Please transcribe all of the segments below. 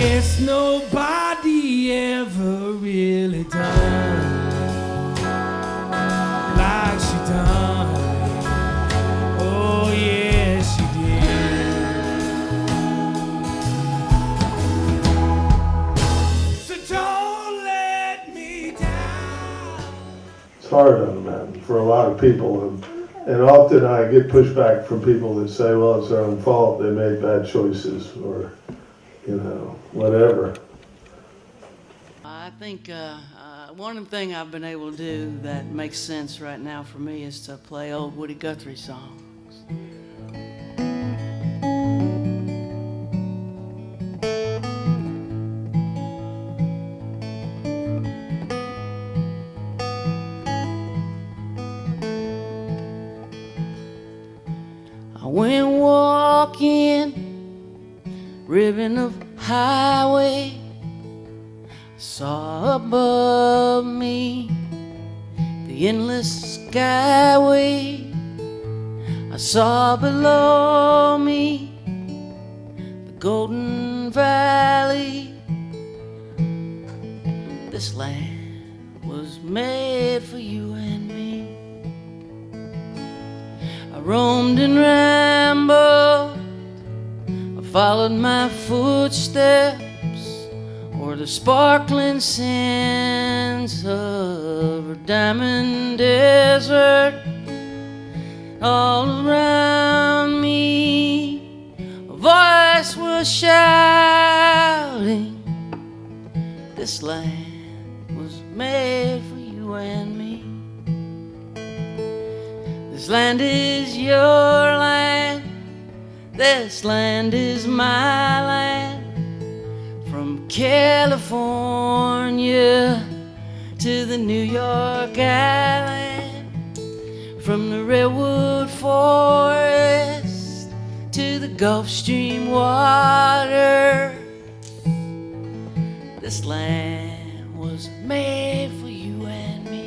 guess nobody ever really done like she done. Oh yeah, she did. So don't let me down. It's hard on that for a lot of people, and often I get pushback from people that say, well, it's their own fault, they made bad choices, or whatever. I think one thing I've been able to do that makes sense right now for me is to play old Woody Guthrie songs. I went walking, ribbon of highway, saw above me the endless skyway. I saw below me the golden valley. This land was made for you and me. I roamed and rambled, I followed my footsteps o'er the sparkling sands of a diamond desert. All around me a voice was shouting, this land was made for you and me. This land is your land, this land is my land. From California to the New York Island, from the redwood forest to the Gulf Stream water, this land was made for you and me.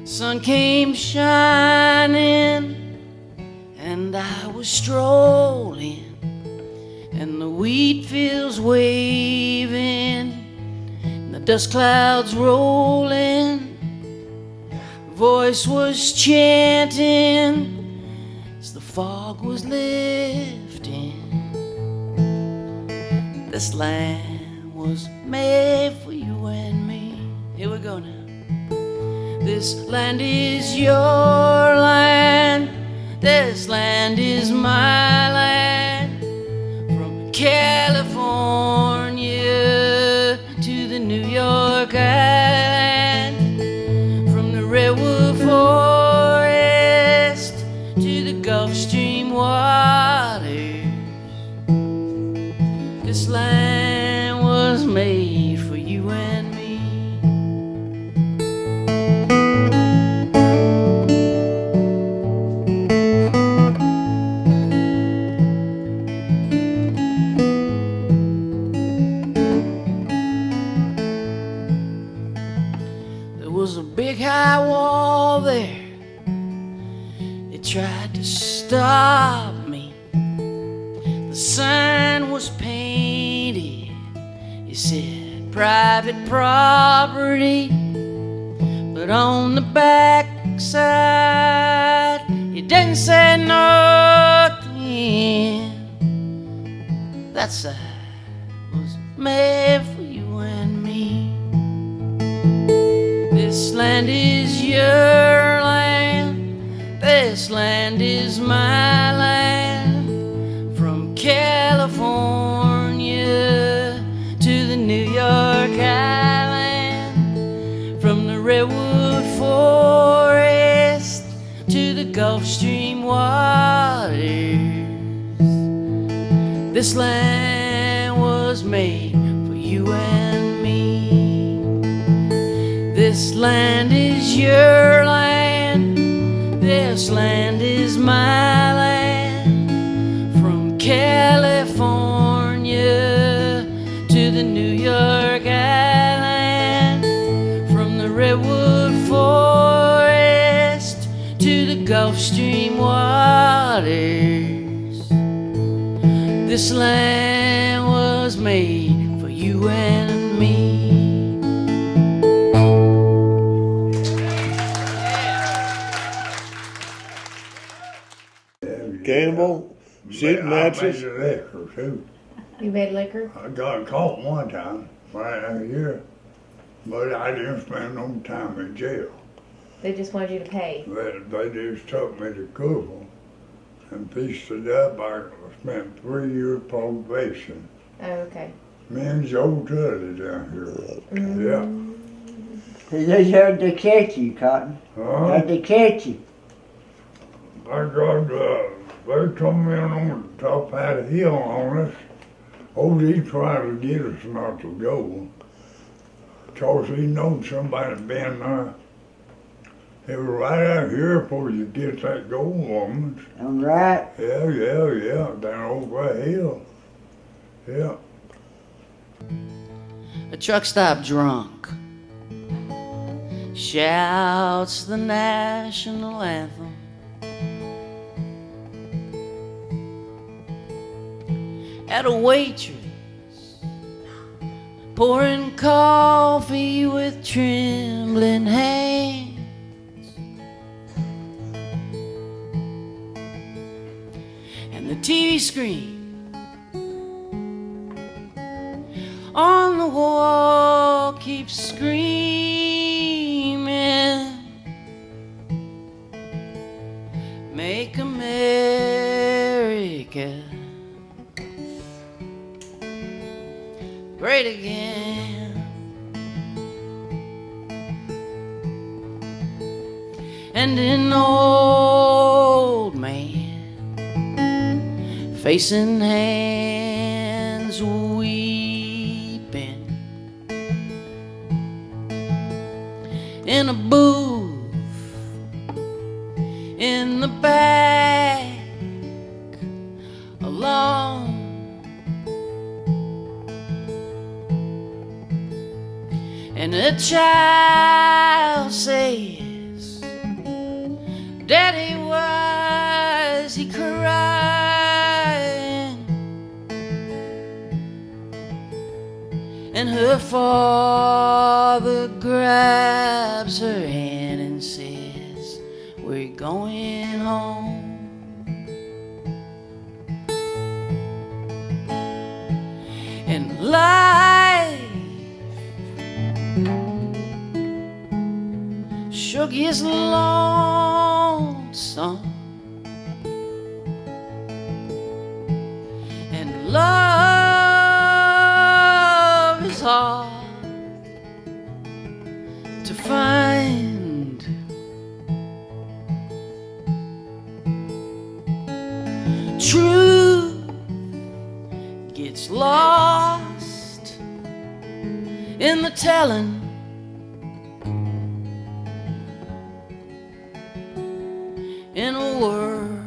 Sun came shining and I was strolling, and the wheat fields waving, and the dust clouds rolling. Her voice was chanting as the fog was lifting. This land was made for you and me. Here we go now. This land is your land, this land is my land. From California to the New York Island, from the redwood forest to the Gulf Stream waters, this land was made for you and me. A big high wall there, it tried to stop me. The sign was painted, it said private property, but on the back side it didn't say nothing. That side was made for you and me. This land is your land, this land is my land. From California to the New York Island, from the redwood forest to the Gulf Stream waters. This land was made for you and me. This land is your land. This land is my land. From California to the New York Island, from the redwood forest to the Gulf Stream waters. This land was made for you and me. Campbell, shooting matches. I made the liquor too. You made liquor? I got caught one time, right out here, but I didn't spend no time in jail. They just wanted you to pay. They just took me to Cuba and pieced it up. I spent 3 years probation. Oh, okay. Me and Joe Tully down here. Yeah. They just had to catch you, Cotton. Huh? Had to catch you. I got, they come in on the top of the hill on us. OD tried to get us not to go. Cause he knowed somebody been there. It was right out here before you get that gold woman. I'm right. Yeah, down over the hill. Yeah. A truck stop drunk shouts the national anthem. At a waitress pouring coffee with trembling hands. And the TV screen on the wall keeps screaming, make America great again. And an old man facing hands weeping in a booth in the back alone. And a child says, Daddy, why is he crying? And her father grabs her hand and says, we're going home. And life sure gets lonesome, and love is hard to find. Truth gets lost in the telling. In a world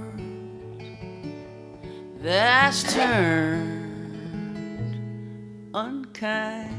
that's turned unkind.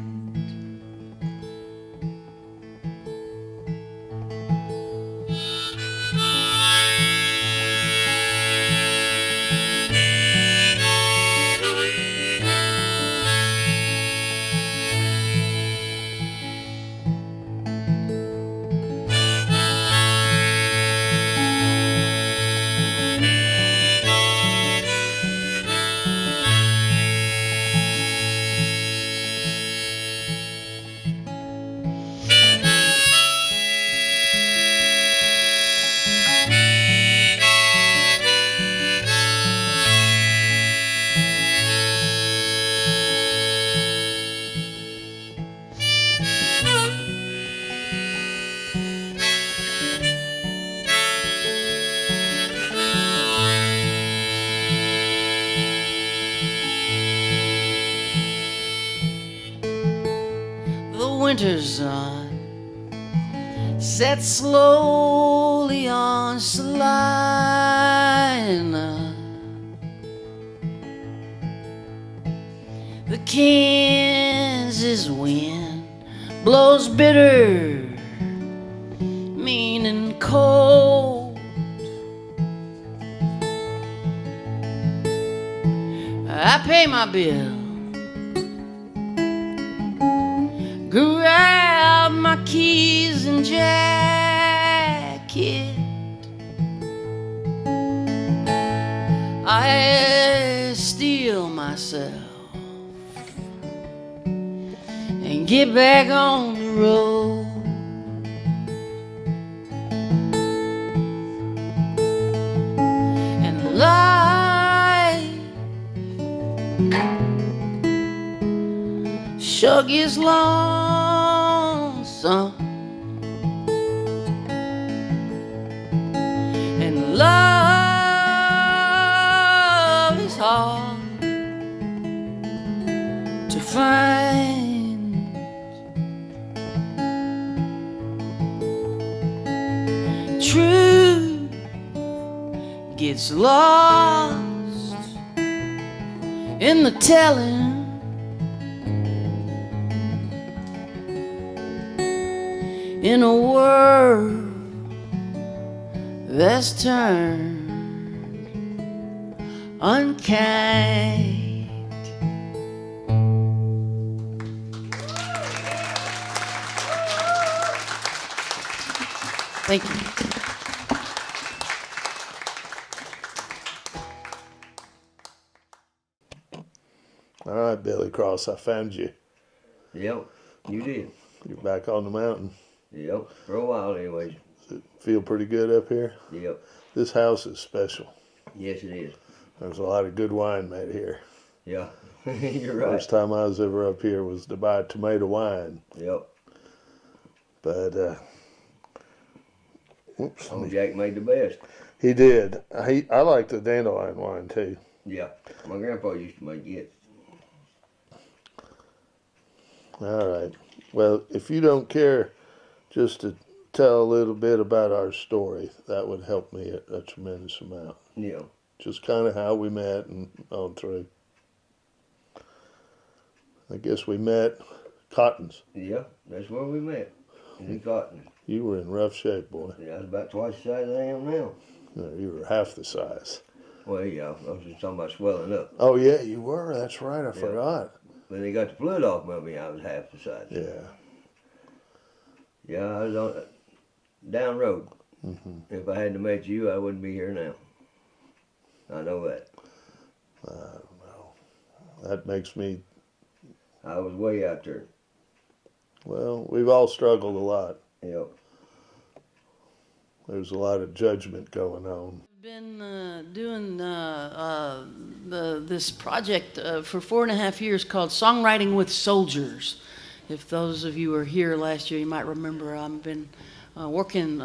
winter sun sets slowly on Salina. The Kansas wind blows bitter, mean and cold. I pay my bill, grab my keys and jacket. I steel myself and get back on the road. And life sure gets lonesome, and love is hard to find. Truth gets lost in the telling. In a world that's turned unkind. Thank you. All right, Billy Cross, I found you. Yep, you did. You're back on the mountain. Yep, for a while anyways. Does it feel pretty good up here? Yep, This house is special. yes it is. There's a lot of good wine made here. Yeah, you're right. First time I was ever up here was to buy tomato wine. Yep, But, oops. old Jack made the best. He did. I like the dandelion wine too. Yeah, my grandpa used to make it. All right. Well, if you don't care just to tell a little bit about our story, that would help me a tremendous amount. Yeah, Just kind of how we met and on through. I guess we met Cotton's. yeah, that's where we met. In Cotton. You were in rough shape, boy. Yeah, I was about twice the size I am now. No, you were half the size. Well, yeah, I was just talking about swelling up. Oh, yeah, you were. That's right. I forgot. When they got the flood off of me, I was half the size. Yeah. Yeah, I was on down road. Mm-hmm. If I hadn't met you, I wouldn't be here now. I know that. I don't know. That makes me, I was way out there. well, we've all struggled a lot. Yep. There's a lot of judgment going on. Been doing this project for 4.5 years called Songwriting with Soldiers. If those of you were here last year, you might remember I've been working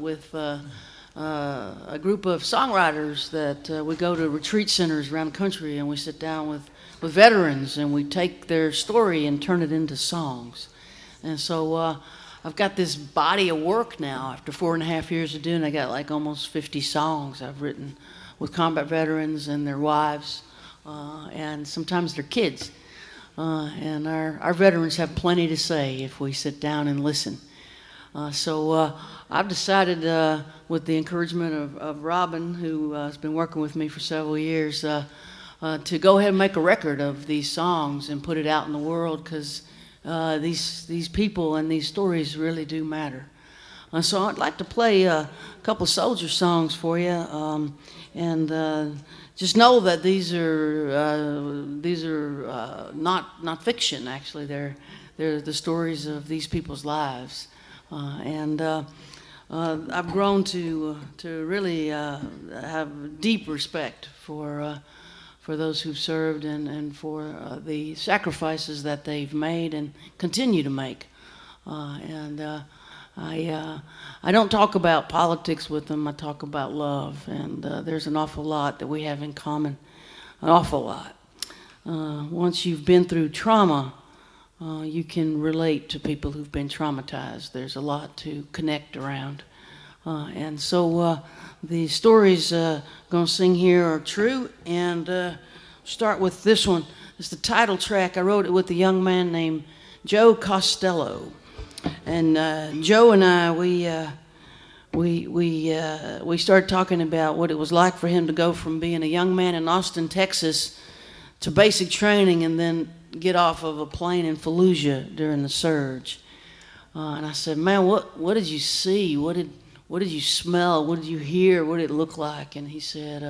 with a group of songwriters that we go to retreat centers around the country and we sit down with veterans and we take their story and turn it into songs. And so I've got this body of work now after 4.5 years of doing it. I got like almost 50 songs I've written with combat veterans and their wives and sometimes their kids. And our veterans have plenty to say if we sit down and listen. So I've decided, with the encouragement of Robin, who has been working with me for several years, to go ahead and make a record of these songs and put it out in the world, because these people and these stories really do matter. So I'd like to play a couple of soldier songs for you, and just know that these are not fiction. Actually, they're the stories of these people's lives, and I've grown to really have deep respect for those who've served and for the sacrifices that they've made and continue to make. I don't talk about politics with them. I talk about love, and there's an awful lot that we have in common, an awful lot. Once you've been through trauma, you can relate to people who've been traumatized. There's a lot to connect around. And so the stories going to sing here are true, and start with this one. It's the title track. I wrote it with a young man named Joe Costello. And Joe and I, we started talking about what it was like for him to go from being a young man in Austin, Texas, to basic training and then get off of a plane in Fallujah during the surge. And I said, man, what did you see? What did you smell? What did you hear? What did it look like? And he said,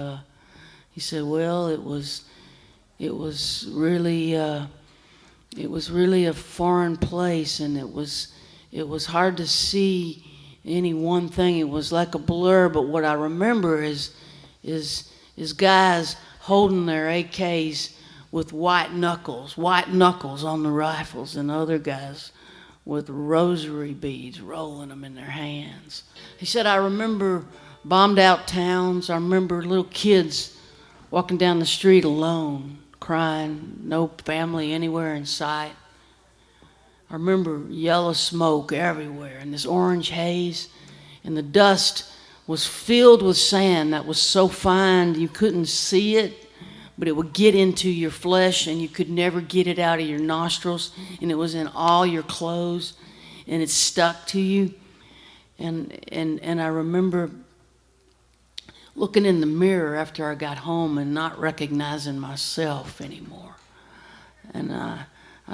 well, it was really a foreign place, and it was hard to see any one thing. It was like a blur. But what I remember is guys holding their AKs with white knuckles on the rifles, and other guys with rosary beads rolling them in their hands. He said, I remember bombed out towns. I remember little kids walking down the street alone, crying, no family anywhere in sight. I remember yellow smoke everywhere and this orange haze, and the dust was filled with sand that was so fine you couldn't see it, but it would get into your flesh and you could never get it out of your nostrils, and it was in all your clothes and it stuck to you. And I remember looking in the mirror after I got home and not recognizing myself anymore. And I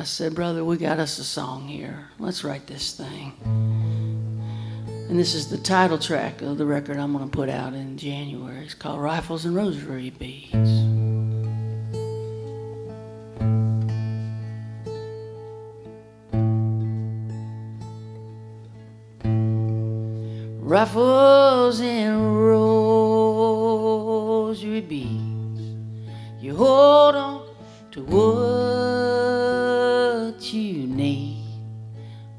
said, brother, we got us a song here. Let's write this thing. And this is the title track of the record I'm going to put out in January. It's called Rifles and Rosary Beads. Rifles and rosary beads, you hold on to what you need.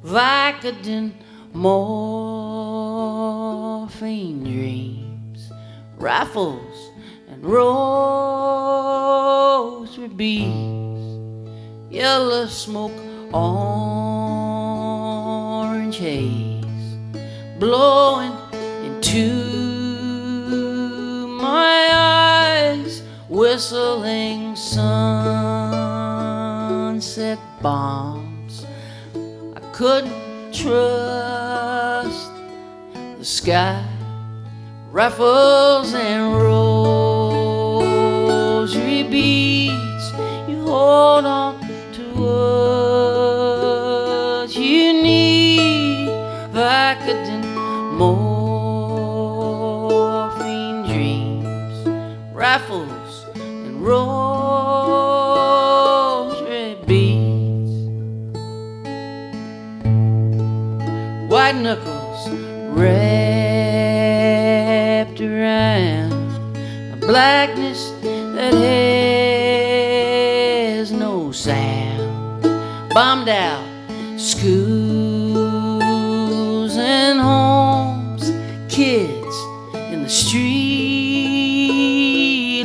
Vicodin, morphine dreams, rifles and rosary beads, yellow smoke, orange haze, blowing into my eyes, whistling sunset bombs. I couldn't trust the sky. Rifles and rosary beads, you hold on to what you need. Vicodin, morphine dreams, rifles and rosary beads, white knuckles wrapped around a blackness that has no sound. Bombed out schools and homes, kids in the street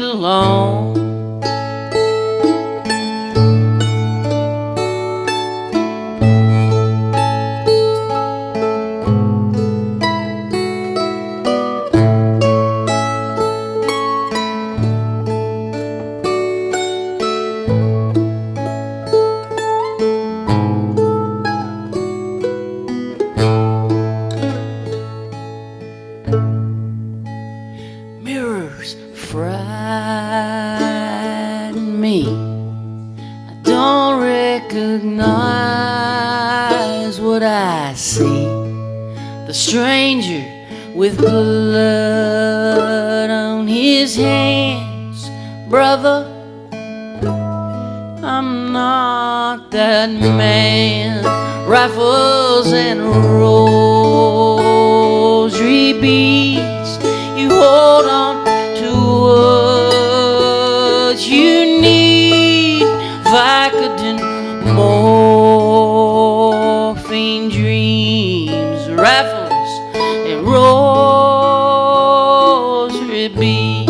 alone. Mirrors frighten me. I don't recognize what I see. The stranger with blood on his hands. Brother, I'm not that man. Rifles and rosary beads, you hold on to what you need. Vicodin, morphine dreams, rifles and rosary beads.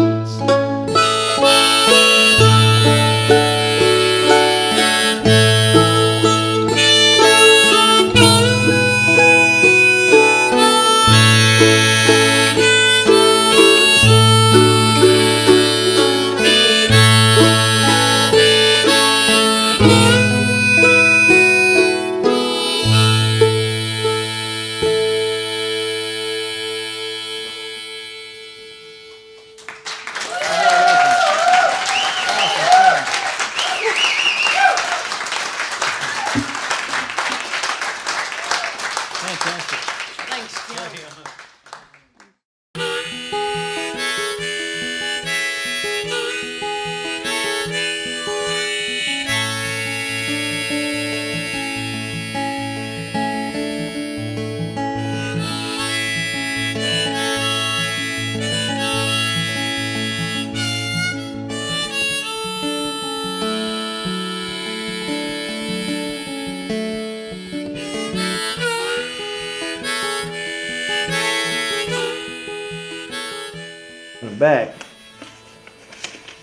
Back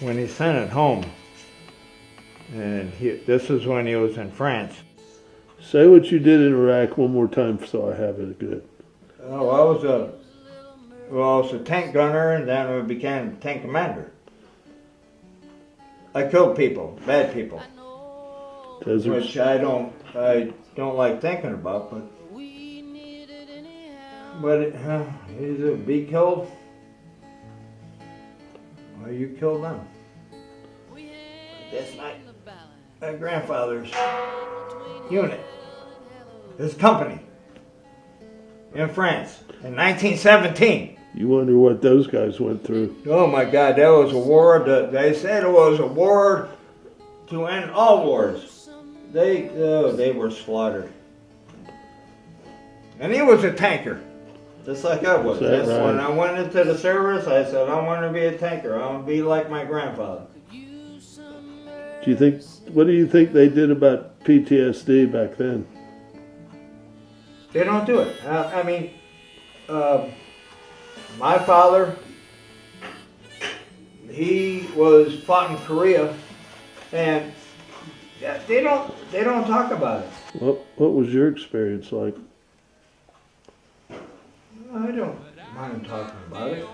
when he sent it home, and this is when he was in France. Say what you did in Iraq one more time so I have it good. Oh, I was a tank gunner, and then I became tank commander. I killed people, bad people, which I don't like thinking about. But he's a be killed. Well, you killed them. That's my grandfather's unit, his company, in France in 1917. You wonder what those guys went through. Oh my God, that was a war. They said it was a war to end all wars. They were slaughtered. And he was a tanker, just like I was. That's right? When I went into the service, I said, I want to be a tanker. I want to be like my grandfather. What do you think they did about PTSD back then? They don't do it. I mean, my father, he was fought in Korea, and they don't talk about it. What was your experience like? I don't mind talking about it,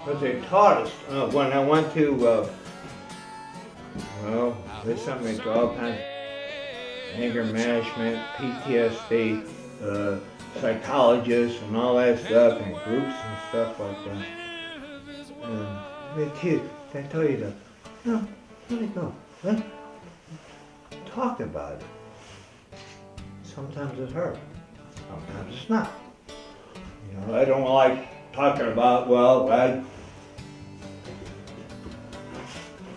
but they taught us when I went to. They sent me to all kinds of anger management, PTSD, psychologists, and all that stuff, and groups and stuff like that. And they tell you to, no, let it go. Talk about it. Sometimes it's hard. Sometimes it's not. You know, I don't like talking about, I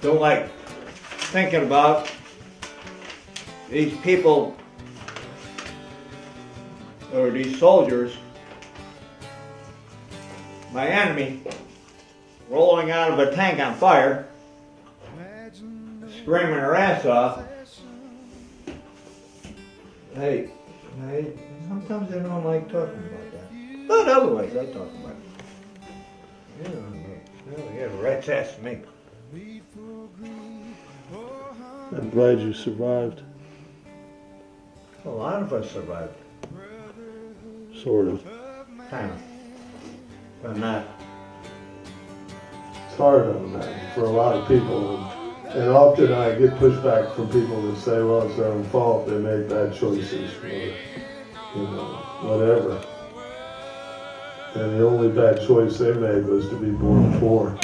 don't like thinking about these people or these soldiers, my enemy, rolling out of a tank on fire, screaming her ass off. Hey, sometimes I don't like talking about that. But otherwise, I talk about it. You got a rat's ass to me. I'm glad you survived. A lot of us survived. Sort of. Kind of. But not. It's hard on that for a lot of people. And often I get pushback from people that say, well, it's their own fault. They made bad choices or, whatever. And the only bad choice they made was to be born poor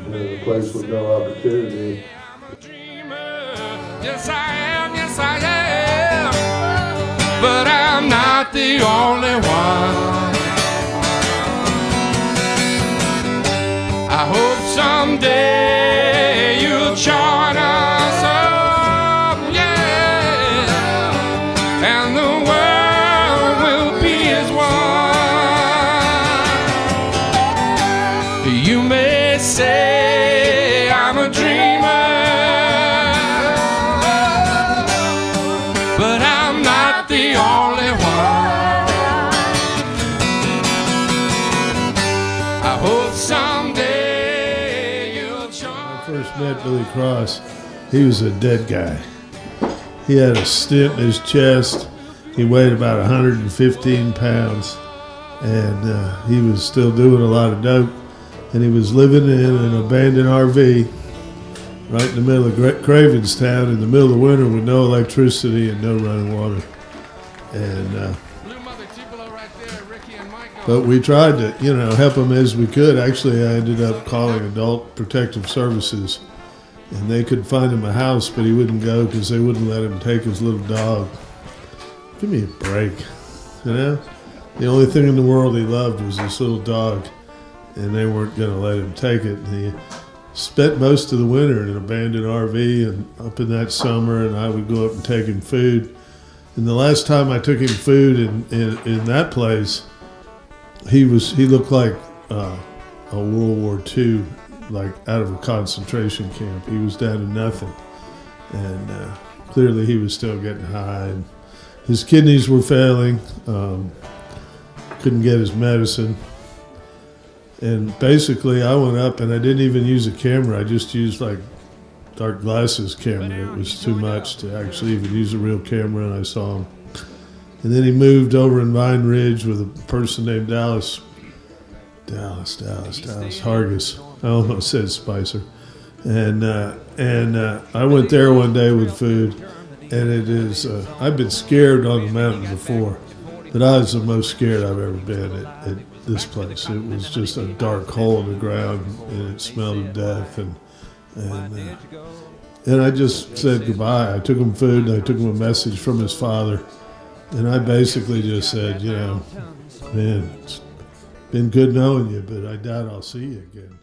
in a place with no opportunity. Yes, I am. But I'm not the only one. I hope someday you'll join us up, yeah. And the world will be as one. You may say I'm a dreamer, but I'm not the only one. I hope someday you'll join. When I first met Billy Cross, he was a dead guy. He had a stent in his chest. He weighed about 115 pounds, and he was still doing a lot of dope. And he was living in an abandoned RV right in the middle of Cravenstown in the middle of winter with no electricity and no running water. And but we tried to, help him as we could. Actually, I ended up calling Adult Protective Services, and they could find him a house, but he wouldn't go because they wouldn't let him take his little dog. Give me a break, The only thing in the world he loved was this little dog, and they weren't going to let him take it. And he spent most of the winter in an abandoned RV and up in that summer, and I would go up and take him food. And the last time I took him food in that place, he looked like a World War II, like out of a concentration camp. He was down to nothing, and clearly he was still getting high. And his kidneys were failing. Couldn't get his medicine. And basically I went up and I didn't even use a camera. I just used like dark glasses camera. It was too much to actually even use a real camera, and I saw him. And then he moved over in Vine Ridge with a person named Dallas Hargis. I almost said Spicer. And I went there one day with food, and it is, I've been scared on the mountain before, but I was the most scared I've ever been at this place. It was just a dark hole in the ground, and it smelled of death, and I just said goodbye. I took him food, and I took him a message from his father, and I basically just said, you know, man, it's been good knowing you, but I doubt I'll see you again.